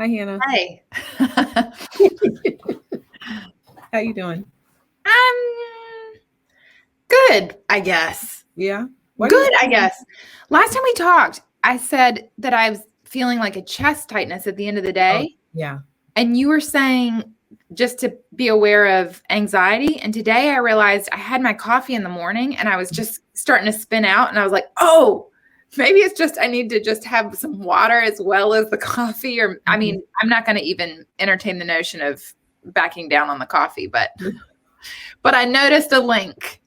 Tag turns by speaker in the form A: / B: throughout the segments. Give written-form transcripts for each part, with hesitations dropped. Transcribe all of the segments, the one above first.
A: Hi, Hannah.
B: Hey.
A: How you doing?
B: I'm good, I guess.
A: Yeah. Why do you?
B: Good, I guess. Last time we talked, I said that I was feeling like a chest tightness at the end of the
A: Oh,
B: day.
A: yeah.
B: And you were saying just to be aware of anxiety. And today I realized I had my coffee in the morning and I was just starting to spin out. And I was like, oh, maybe it's just I need to just have some water as well as the coffee. Or, I mean, I'm not going to even entertain the notion of backing down on the coffee, but I noticed a link.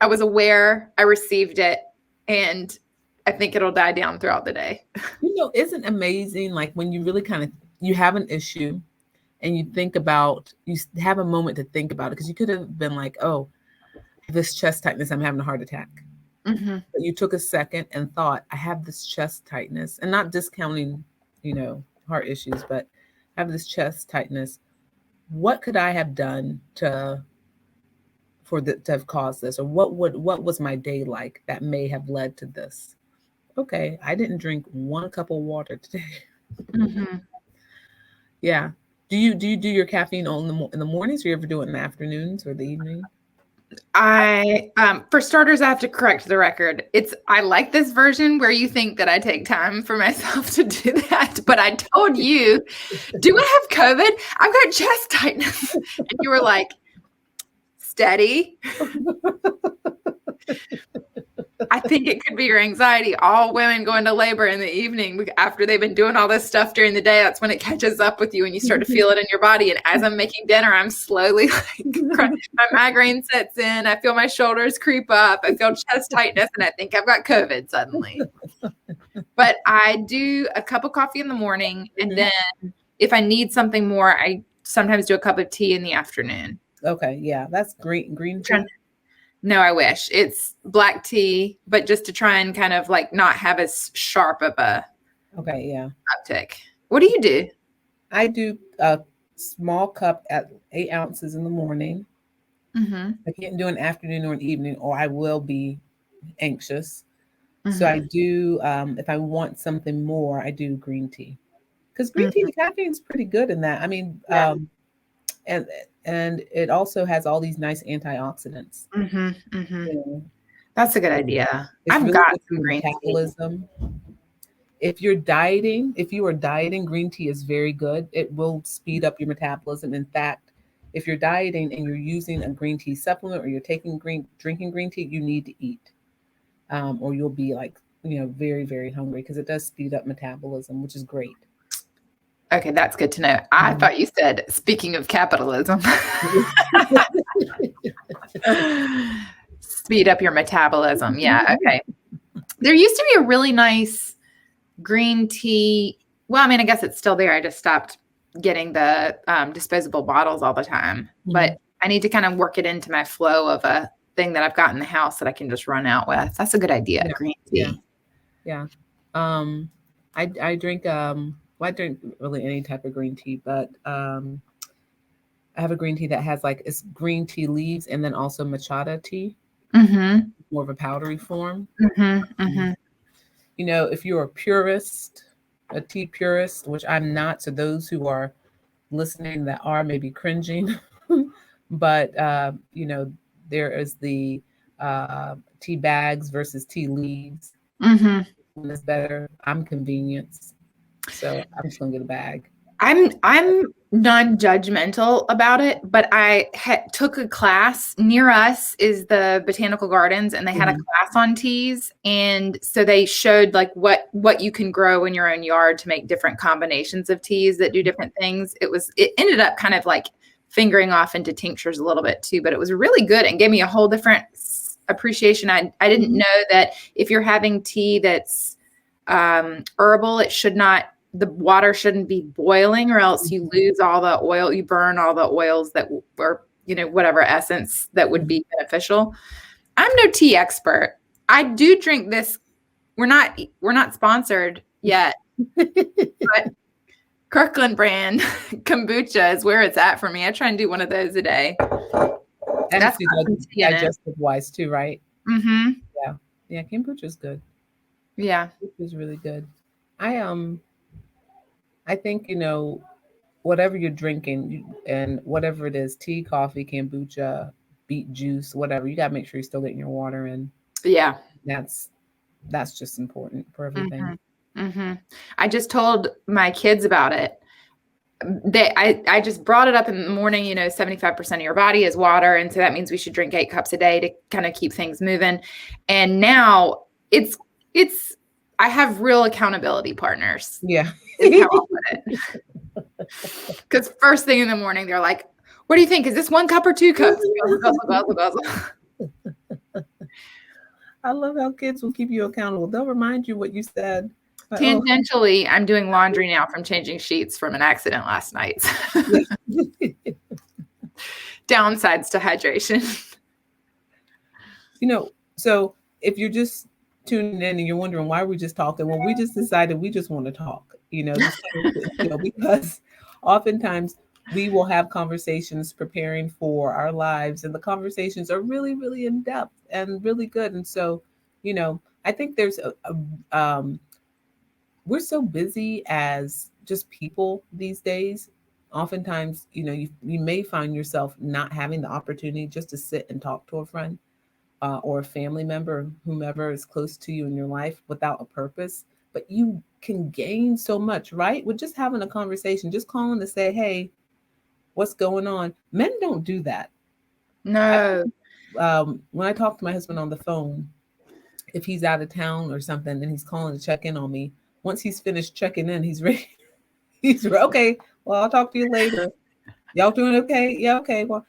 B: I was aware, I received it, and I think it'll die down throughout the day.
A: Isn't amazing? Like when you really you have an issue and you have a moment to think about it because you could have been like, oh, this chest tightness, I'm having a heart attack.
B: Mm-hmm.
A: But you took a second and thought, I have this chest tightness, and not discounting, heart issues, but I have this chest tightness. What could I have done to have caused this, or what was my day like that may have led to this? Okay, I didn't drink 1 cup of water today.
B: Mm-hmm.
A: Yeah. Do you do your caffeine on in the mornings, or you ever do it in the afternoons or the evening?
B: For starters, I have to correct the record. I like this version where you think that I take time for myself to do that, but I told you, do I have COVID? I've got chest tightness. And you were like, steady. I think it could be your anxiety. All women go into labor in the evening after they've been doing all this stuff during the day. That's when it catches up with you and you start to feel it in your body. And as I'm making dinner, I'm slowly my migraine sets in. I feel my shoulders creep up. I feel chest tightness, and I think I've got COVID suddenly. But I do a cup of coffee in the morning, and then if I need something more, I sometimes do a cup of tea in the afternoon.
A: Okay, yeah, that's green tea.
B: No, I wish. It's black tea, but just to try and kind of like not have as sharp of a uptick. What do you do?
A: I do a small cup at 8 ounces in the morning.
B: Mm-hmm.
A: I can't do an afternoon or an evening, or I will be anxious.
B: Mm-hmm.
A: So I do, if I want something more, I do green tea. Because green tea, the caffeine is pretty good in that. I mean,
B: Yeah.
A: And it also has all these nice antioxidants.
B: Mm-hmm. Mm-hmm.
A: You know,
B: That's a good idea. I've
A: really
B: got
A: good
B: some
A: for
B: green
A: metabolism. If you are dieting, green tea is very good. It will speed up your metabolism. In fact, if you're dieting and you're using a green tea supplement, or you're drinking green tea, you need to eat, or you'll be like, very, very hungry, because it does speed up metabolism, which is great.
B: Okay, that's good to know. I thought you said, speaking of capitalism, speed up your metabolism. Yeah, okay. There used to be a really nice green tea. Well, I mean, I guess it's still there. I just stopped getting the disposable bottles all the time. But I need to kind of work it into my flow of a thing that I've got in the house that I can just run out with. That's a good idea, green tea.
A: Yeah. I drink, I drink really any type of green tea, but I have a green tea that has it's green tea leaves and then also matcha tea.
B: Mm-hmm.
A: More of a powdery form.
B: Mm-hmm. Mm-hmm.
A: If you're a tea purist, which I'm not, so those who are listening that are maybe cringing, but there is the tea bags versus tea leaves.
B: Mm-hmm.
A: One is better. I'm convenience, so I'm just gonna get a bag.
B: I'm non-judgmental about it, but I took a class. Near us is the Botanical Gardens, and they had a class on teas, and so they showed like what you can grow in your own yard to make different combinations of teas that do different things. It ended up kind of like fingering off into tinctures a little bit too, but it was really good and gave me a whole different appreciation. I didn't know that if you're having tea that's herbal, the water shouldn't be boiling, or else you lose all the oil. You burn all the oils that were, whatever essence that would be beneficial. I'm no tea expert. I do drink this. We're not sponsored yet, but Kirkland brand kombucha is where it's at for me. I try and do one of those a day.
A: And that's digestive wise too, right?
B: Mm-hmm.
A: Yeah, kombucha is good.
B: Yeah,
A: it is really good. I think, whatever you're drinking and whatever it is, tea, coffee, kombucha, beet juice, whatever, you got to make sure you're still getting your water in.
B: Yeah.
A: That's that's just important for everything.
B: Mm-hmm. I just told my kids about it. I just brought it up in the morning, 75% of your body is water. And so that means we should drink 8 cups a day to kind of keep things moving. And now it's, I have real accountability partners.
A: Yeah.
B: Is how I'll put it. Because first thing in the morning, they're like, what do you think? Is this 1 cup or 2 cups?
A: I love how kids will keep you accountable. They'll remind you what you said. Like,
B: tangentially, I'm doing laundry now from changing sheets from an accident last night. Downsides to hydration.
A: So if you're just tuning in and you're wondering why we're just talking, well, we just decided we just want to talk, because oftentimes we will have conversations preparing for our lives, and the conversations are really, really in depth and really good. And so, I think there's we're so busy as just people these days. Oftentimes, you may find yourself not having the opportunity just to sit and talk to a friend, or a family member, whomever is close to you in your life, without a purpose. But you can gain so much, right? With just having a conversation, just calling to say, hey, what's going on? Men don't do that.
B: No.
A: When I talk to my husband on the phone, if he's out of town or something and he's calling to check in on me, once he's finished checking in, he's ready. Okay. Well, I'll talk to you later. Y'all doing okay? Yeah, okay. Well,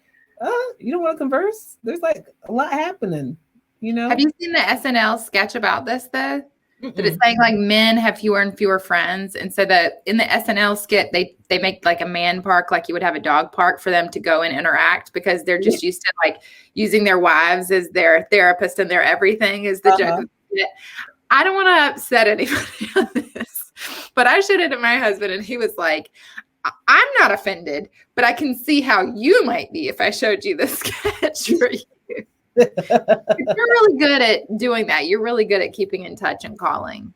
A: you don't want to converse? There's like a lot happening,
B: Have you seen the SNL sketch about this though?
A: Mm-mm.
B: That it's saying like men have fewer and fewer friends, and so that in the SNL skit they make like a man park, like you would have a dog park for them to go and interact, because they're just used to like using their wives as their therapist and their everything is the joke. I don't want to upset anybody on this, but I showed it to my husband and he was like, I'm not offended, but I can see how you might be if I showed you the sketch for you. You're really good at doing that. You're really good at keeping in touch and calling.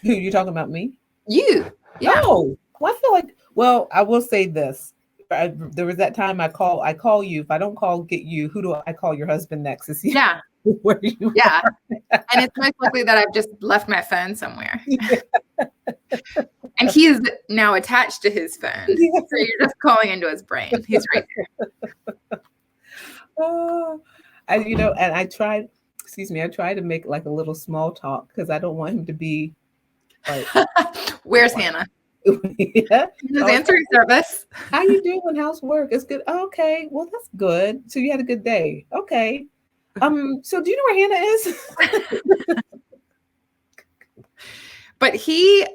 A: Who you talking about? Me?
B: You? Yeah.
A: Oh, well, I feel like. Well, I will say this. There was that time I call you. If I don't get you, who do I call? Your husband next to see where you are.
B: And it's most likely that I've just left my phone somewhere. And he is now attached to his phone. So you're just calling into his brain. He's right there.
A: And I tried to make like a little small talk because I don't want him to be like,
B: where's Hannah? His answering service.
A: How you doing? How's work? It's good. Okay. Well, that's good. So you had a good day. Okay. So do you know where Hannah is?
B: But he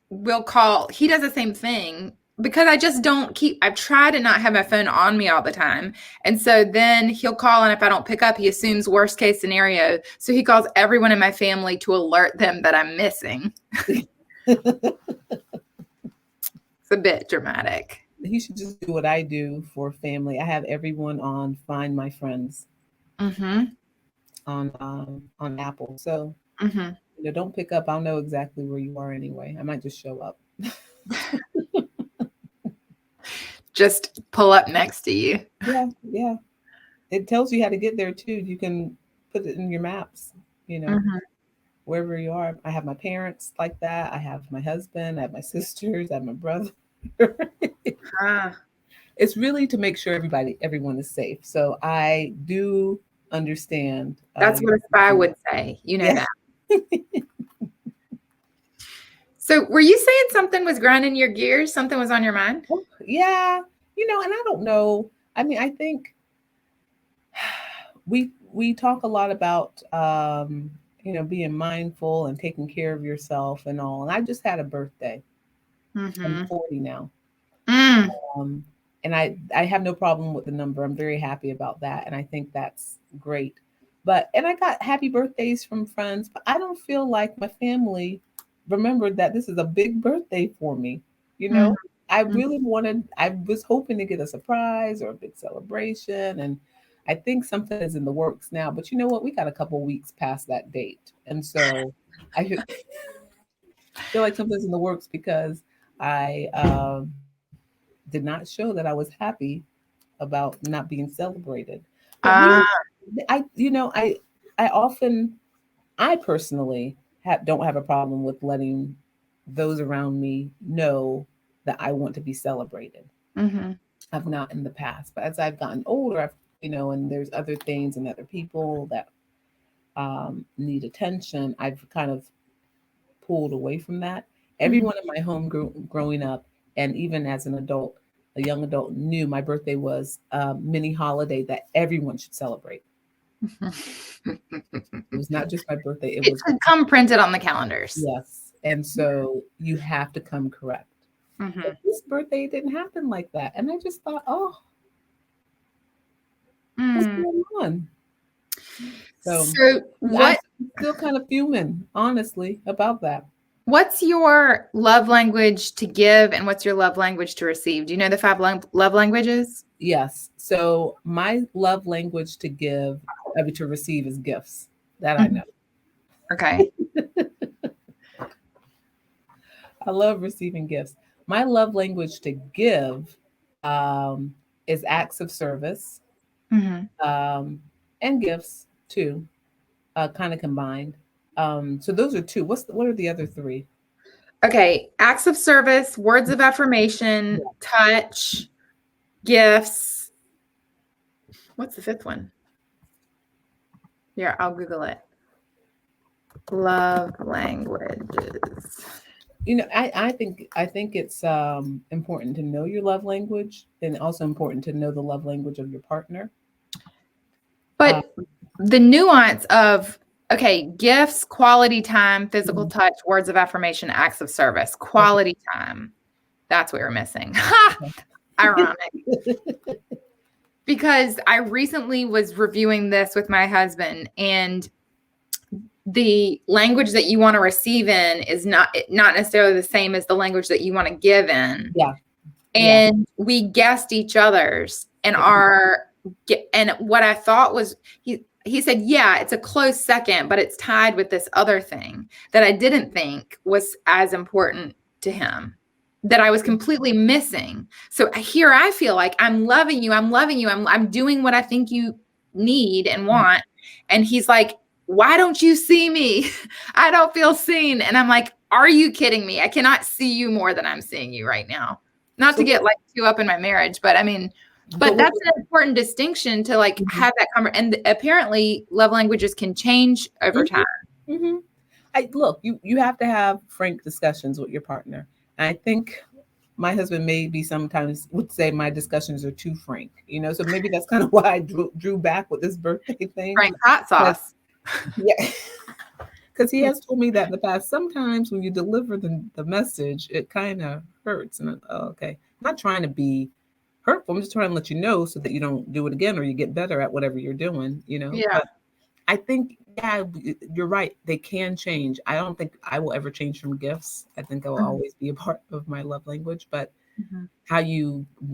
B: will call. He does the same thing, because I just I've tried to not have my phone on me all the time. And so then he'll call, and if I don't pick up, he assumes worst case scenario. So he calls everyone in my family to alert them that I'm missing. It's a bit dramatic.
A: He should just do what I do for family. I have everyone on Find My Friends on Apple. So don't pick up. I'll know exactly where you are anyway. I might just show up.
B: Just pull up next to you.
A: Yeah. It tells you how to get there too. You can put it in your maps, wherever you are. I have my parents like that. I have my husband. I have my sisters. I have my brother. It's really to make sure everyone is safe. So I do understand.
B: That's what a spy would say. That. So were you saying something was grinding your gears? Something was on your mind?
A: Yeah. And I don't know. I mean, I think we talk a lot about, being mindful and taking care of yourself and all. And I just had a birthday. I'm 40 now. And I have no problem with the number. I'm very happy about that. And I think that's great. And I got happy birthdays from friends, but I don't feel like my family remembered that this is a big birthday for me. I really I was hoping to get a surprise or a big celebration. And I think something is in the works now, but you know what? We got a couple weeks past that date. And so feel like something's in the works because I did not show that I was happy about not being celebrated. But
B: Uh,
A: I often, I personally don't have a problem with letting those around me know that I want to be celebrated.
B: mhm.
A: I've not in the past, but as I've gotten older, and there's other things and other people that need attention, I've kind of pulled away from that.
B: Mhm.
A: Everyone in my home growing up, and even as an adult, a young adult, knew my birthday was a mini holiday that everyone should celebrate. It was not just my birthday; it
B: It
A: was
B: should come printed on the calendars.
A: yes. And so you have to come correct. But
B: Mhm.
A: this birthday didn't happen like that, and I just thought, oh, what's
B: Mm.
A: going on? So
B: So
A: I'm
B: what
A: still kind of fuming, honestly, about that.
B: what's your love language to give and what's your love language to receive? Do you know the five love languages?
A: Yes. So my love language to give, to receive is gifts. That I
B: Mhm.
A: know.
B: Okay.
A: I love receiving gifts. My love language to give um, is acts of service
B: Mhm.
A: um, and gifts too, kind of combined. So those are two. What are the other three?
B: Okay, acts of service, words of affirmation,
A: Yeah.
B: touch, gifts. What's the fifth one? Here, I'll Google it. Love languages.
A: I think it's important to know your love language, and also important to know the love language of your partner. Uh,
B: But the nuance of, okay, gifts, quality time, physical
A: mhm.
B: touch, words of affirmation, acts of service,
A: Okay.
B: quality time. That's what we're missing. Ha! Ironic. Because I recently was reviewing this with my husband, and the language that you want to receive in is not necessarily the same as the language that you want to give in.
A: Yeah, yeah.
B: And we guessed each other's, and what I thought was, he said, yeah, it's a close second, but it's tied with this other thing that I didn't think was as important to him, that I was completely missing. So here I feel like I'm loving you, I'm doing what I think you need and want. And he's like, why don't you see me? I don't feel seen. And I'm like, are you kidding me? I cannot see you more than I'm seeing you right now. Not to
A: So,
B: get like too up in my marriage, but I mean,
A: but
B: but
A: what?
B: that's an important distinction to like
A: Mhm,
B: have that conversation. And apparently love languages can change over
A: mhm,
B: time.
A: mhm. I look. You have to have frank discussions with your partner. And I think my husband maybe sometimes would say my discussions are too frank. So maybe that's kind of why I drew back with this birthday thing.
B: Frank hot
A: But
B: sauce.
A: yeah, because he has told me that in the past. Sometimes when you deliver the message, it kind of hurts. And oh, okay, I'm not trying to be hurtful. I'm just trying to let you know so that you don't do it again or you get better at whatever you're doing.
B: Yeah.
A: But I think, yeah, you're right. They can change. I don't think I will ever change from gifts. I think I will
B: Mhm.
A: always be a part of my love language. But
B: Mhm.
A: how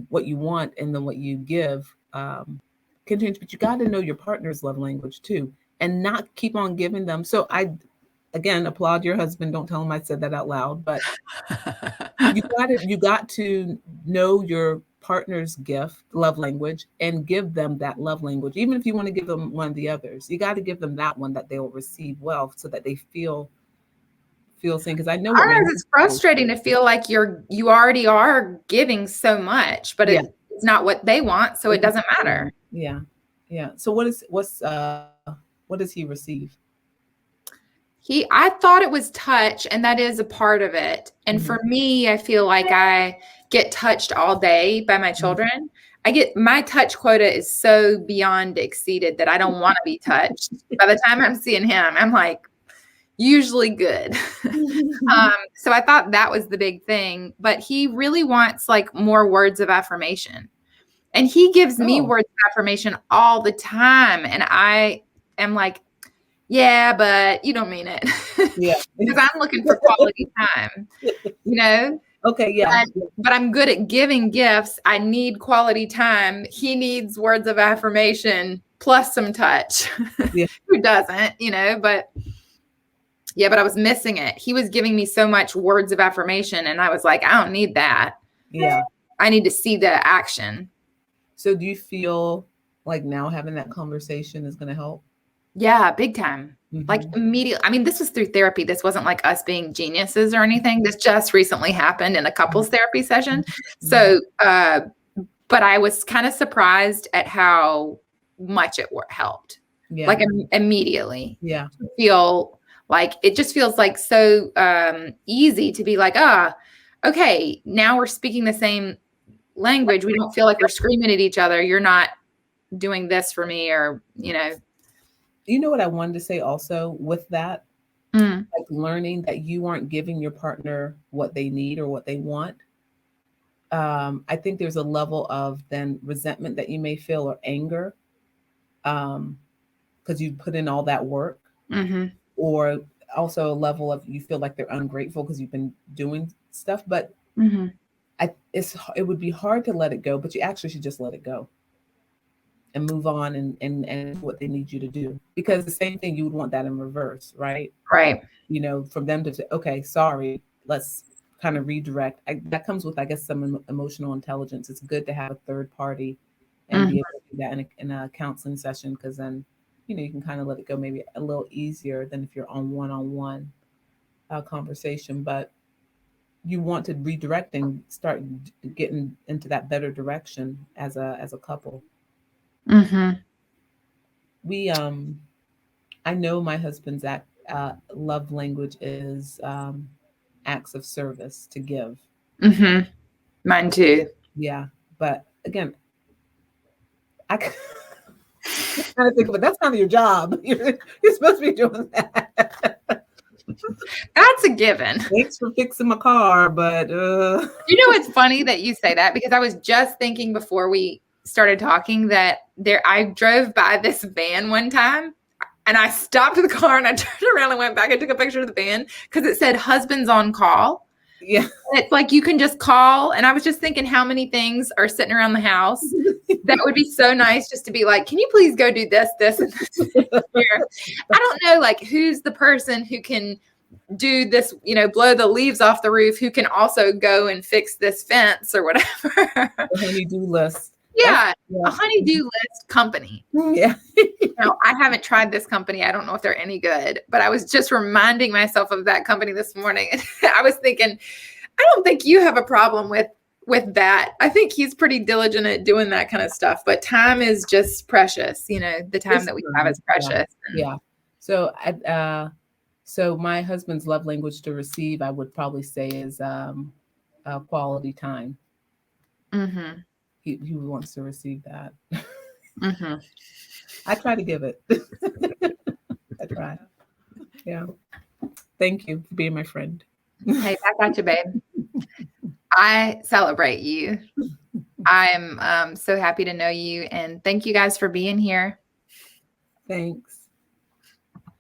A: what you want and then what you give can change. But you got to know your partner's love language too, and not keep on giving them. So I, again, applaud your husband. Don't tell him I said that out loud. But you got to know your partner's gift love language and give them that love language, even if you want to give them one of the others. You got to give them that one that they will receive well, so that they feel seen. Because I know
B: I
A: what my
B: don't know, it's
A: husband is.
B: frustrating to feel like you already are giving so much, but
A: Yeah,
B: it's not what they want, so it doesn't matter.
A: yeah, yeah. So what does he receive?
B: I thought it was touch, and that is a part of it. And
A: Hmm.
B: for me, I feel like I get touched all day by my children. My touch quota is so beyond exceeded that I don't want to be touched. By the time I'm seeing him, I'm like usually good. So I thought that was the big thing, but he really wants like more words of affirmation. And he gives me
A: Oh,
B: words of affirmation all the time. And I am like, yeah, but you don't mean it.
A: yeah.
B: Because I'm looking for quality time, you know?
A: Okay, yeah,
B: But I'm good at giving gifts. I need quality time. He needs words of affirmation plus some touch.
A: yeah.
B: Who doesn't, you know? But Yeah, but I was missing it. He was giving me so much words of affirmation, and I was like, I don't need that.
A: Yeah.
B: I need to see the action.
A: So do you feel like now having that conversation is going to help?
B: Yeah, big time. Like
A: Mm-hmm.
B: immediately. I mean, this was through therapy. This wasn't like us being geniuses or anything. This just recently happened in a couples therapy session.
A: Mm-hmm.
B: So, but I was kind of surprised at how much it helped.
A: Yeah.
B: Like immediately.
A: Yeah.
B: Feel like it just feels like so easy to be like, okay, now we're speaking the same language. We don't feel like we're screaming at each other. You're not doing this for me, or
A: You know what I wanted to say also with that?
B: Mm.
A: Like learning that you aren't giving your partner what they need or what they want. I think there's a level of then resentment that you may feel or anger because you put in all that work,
B: Mm-hmm.
A: or also a level of you feel like they're ungrateful because you've been doing stuff. But
B: Mm-hmm.
A: it would be hard to let it go, but you actually should just let it go and move on and do what they need you to do. Because the same thing, you would want that in reverse, right?
B: Right.
A: From them to say, okay, sorry, let's kind of redirect. That comes with, I guess, some emotional intelligence. It's good to have a third party and be
B: Mm-hmm.
A: able to do that in a counseling session, because then, you can kind of let it go maybe a little easier than if you're on one-on-one conversation. But you want to redirect and start getting into that better direction as a couple.
B: Mm-hmm.
A: We I know my husband's love language is acts of service, to give.
B: Mm-hmm. Mine too.
A: Yeah, but again, I kind of think of it. That's kind of your job. You're supposed to be doing that.
B: That's a given.
A: Thanks for fixing my car, but
B: You know, it's funny that you say that, because I was just thinking before we started talking that I drove by this van one time, and I stopped the car and I turned around and went back and took a picture of the van because it said husbands on call.
A: yeah.
B: And it's like you can just call. And I was just thinking how many things are sitting around the house that would be so nice just to be like, can you please go do this, this, and this here? I don't know, like, who's the person who can do this, blow the leaves off the roof, who can also go and fix this fence or whatever.
A: The honey-do list.
B: Yeah,
A: Yeah.
B: a honey-do list company.
A: Yeah.
B: Now, I haven't tried this company. I don't know if they're any good, but I was just reminding myself of that company this morning. I was thinking, I don't think you have a problem with that. I think he's pretty diligent at doing that kind of stuff, but time is just precious. The time that we have is precious.
A: Yeah. So my husband's love language to receive, I would probably say, is quality time.
B: Mm-hmm.
A: He wants to receive that.
B: Mm-hmm.
A: I try to give it. I try. Yeah. Thank you for being my friend.
B: Hey, I got you, babe. I celebrate you. I'm so happy to know you, and thank you guys for being here.
A: Thanks.